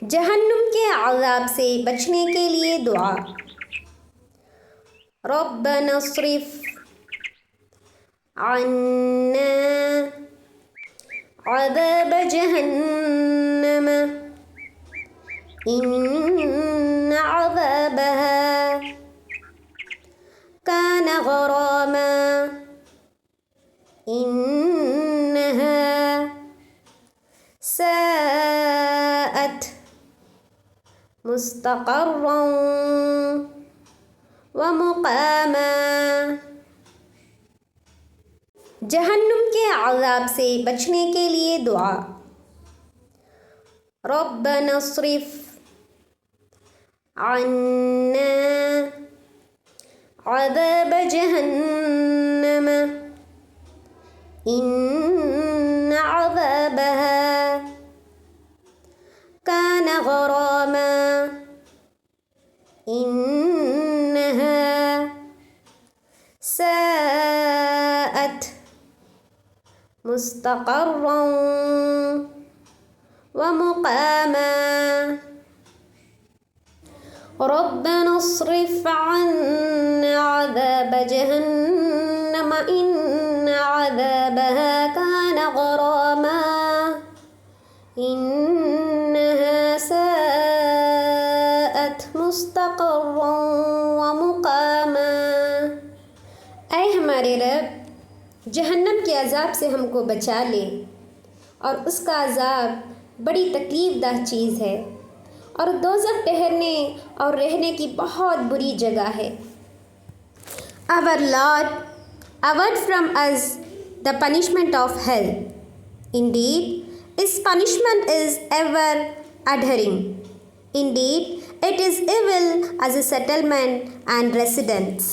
जहन्नुम के अज़ाब से बचने के लिए दुआ। रब्बना अस्रिफ अन्ना अज़ाब जहन्नम इन्न अज़ाबहा कान गरामा इन्नहा साअत मुस्तक़र्रन व मुक़ामा। जहन्नुम के अज़ाब से बचने के लिए दुआ। रब्बना अस्रिफ अन्ना अज़ाब जहन्नम इन्न अज़ाबहा कान गरामा इन्नहा साअत मुस्तक़र्रन व मुक़ामा। रब्बना अस्रिफ अन्ना अज़ाब जहन्नम इन्न अज़ाबहा कान गरामा इन्नहा साअत मुस्तक़र्रन व मुक़ामा। ऐ हमारे रब, जहन्नम के अज़ाब से हमको बचा ले, और उसका अज़ाब बड़ी तकलीफ़दाह चीज़ है, और दोज़ख ठहरने और रहने की बहुत बुरी जगह है। Our Lord, avert from us the punishment of hell. Indeed, its punishment is ever adhering. Indeed, it is evil as a settlement and residence.